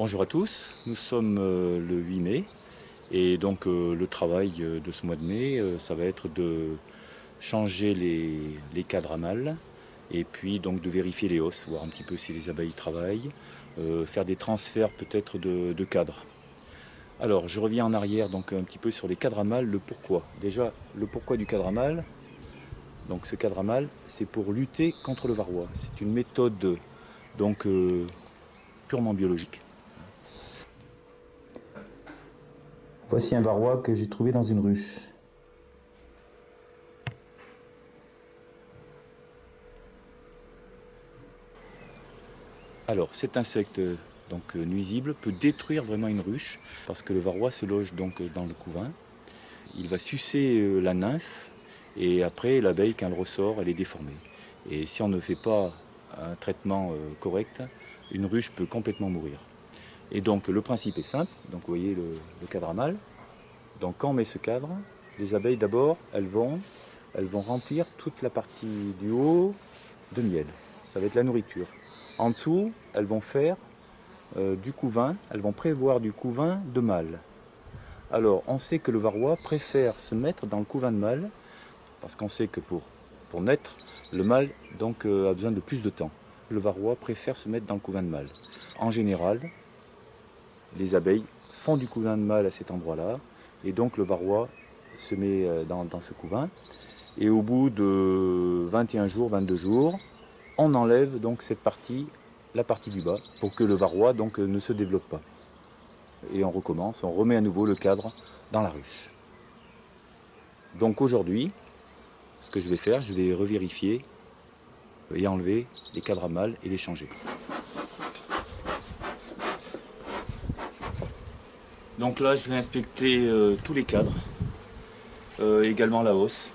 Bonjour à tous, nous sommes le 8 mai et donc le travail de ce mois de mai, ça va être de changer les cadres à mâles et puis donc de vérifier les hausses, voir un petit peu si les abeilles travaillent, faire des transferts peut-être de cadres. Alors je reviens en arrière donc un petit peu sur les cadres à mâles, le pourquoi. Déjà le pourquoi du cadre à mâle, donc ce cadre à mâle c'est pour lutter contre le varroa. C'est une méthode donc purement biologique. Voici un varroa que j'ai trouvé dans une ruche. Alors cet insecte donc nuisible peut détruire vraiment une ruche parce que le varroa se loge donc dans le couvain. Il va sucer la nymphe et après l'abeille quand elle ressort elle est déformée. Et si on ne fait pas un traitement correct, une ruche peut complètement mourir. Et donc le principe est simple, donc vous voyez le cadre à mâle. Donc quand on met ce cadre, les abeilles d'abord elles vont remplir toute la partie du haut de miel. Ça va être la nourriture. En dessous, elles vont faire du couvain, elles vont prévoir du couvain de mâle. Alors, on sait que le varroa préfère se mettre dans le couvain de mâle, parce qu'on sait que pour naître, le mâle donc, a besoin de plus de temps. Le varroa préfère se mettre dans le couvain de mâle. En général, les abeilles font du couvain de mâle à cet endroit-là, et donc le varroa se met dans ce couvain. Et au bout de 21 jours, 22 jours, on enlève donc cette partie, la partie du bas, pour que le varroa donc ne se développe pas. Et on recommence, on remet à nouveau le cadre dans la ruche. Donc aujourd'hui, ce que je vais faire, je vais revérifier et enlever les cadres à mâles et les changer. Donc là, je vais inspecter tous les cadres, également la hausse.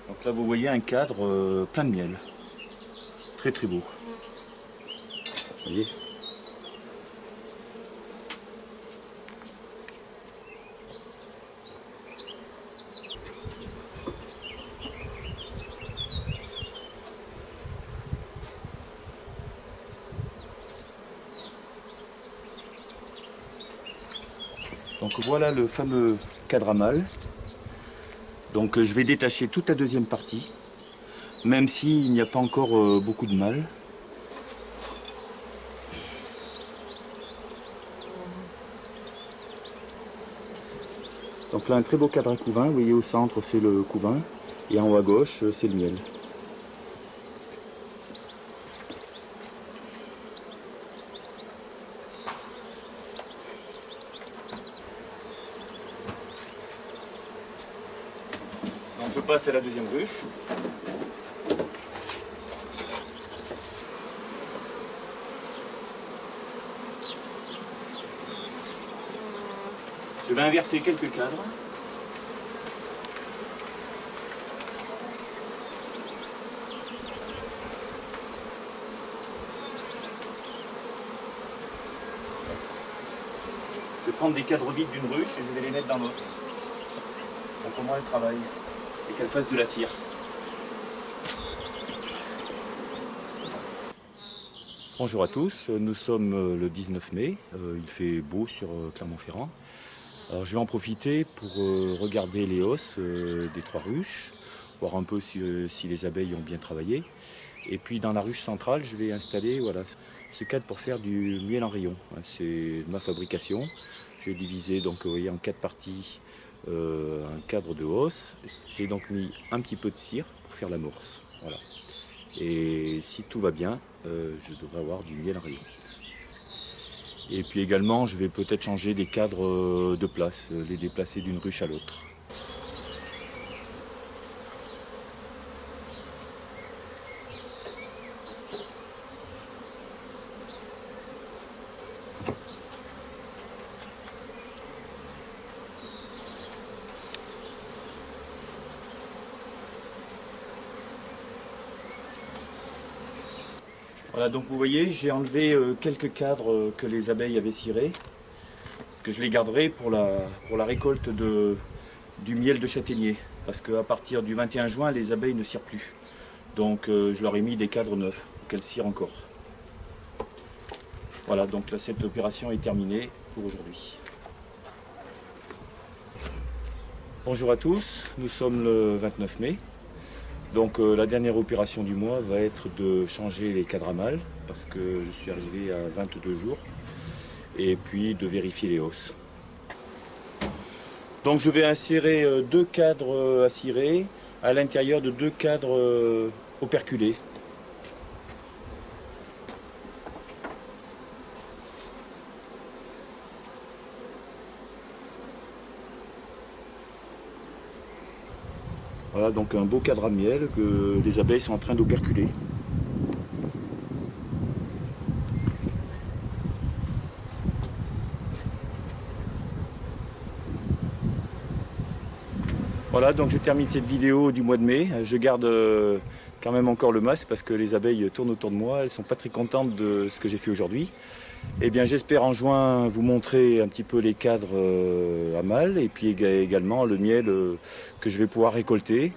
Donc là, vous voyez un cadre plein de miel. Très très beau. Vous voyez ? Donc voilà le fameux cadre à mâle. Donc je vais détacher toute la deuxième partie, même s'il n'y a pas encore beaucoup de mâles. Donc là un très beau cadre à couvain, vous voyez au centre c'est le couvain et en haut à gauche c'est le miel. Donc je passe à la deuxième ruche. Je vais inverser quelques cadres. Je vais prendre des cadres vides d'une ruche et je vais les mettre dans l'autre. Donc au moins elles travaillent et qu'elles fassent de la cire. Bonjour à tous, nous sommes le 19 mai, il fait beau sur Clermont-Ferrand. Alors je vais en profiter pour regarder les hausses des trois ruches, voir un peu si les abeilles ont bien travaillé. Et puis dans la ruche centrale, je vais installer voilà, ce cadre pour faire du miel en rayon. C'est ma fabrication. J'ai divisé donc, vous voyez, en 4 parties un cadre de hausse. J'ai donc mis un petit peu de cire pour faire l'amorce. Voilà. Et si tout va bien, je devrais avoir du miel en rayon. Et puis également, je vais peut-être changer des cadres de place, les déplacer d'une ruche à l'autre. Voilà, donc vous voyez, j'ai enlevé quelques cadres que les abeilles avaient cirés, parce que je les garderai pour la récolte du miel de châtaignier, parce qu'à partir du 21 juin, les abeilles ne cirent plus. Donc je leur ai mis des cadres neufs, pour qu'elles cirent encore. Voilà, donc là, cette opération est terminée pour aujourd'hui. Bonjour à tous, nous sommes le 29 mai. Donc la dernière opération du mois va être de changer les cadres à mâles, parce que je suis arrivé à 22 jours, et puis de vérifier les hausses. Donc je vais insérer deux cadres à cirer à l'intérieur de deux cadres operculés. Voilà donc un beau cadre à miel que les abeilles sont en train d'operculer. Voilà, donc je termine cette vidéo du mois de mai. Je garde quand même encore le masque parce que les abeilles tournent autour de moi. Elles ne sont pas très contentes de ce que j'ai fait aujourd'hui. Eh bien, j'espère en juin vous montrer un petit peu les cadres à mâle et puis également le miel que je vais pouvoir récolter.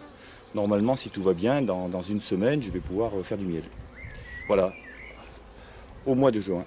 Normalement, si tout va bien, dans une semaine, je vais pouvoir faire du miel. Voilà, au mois de juin.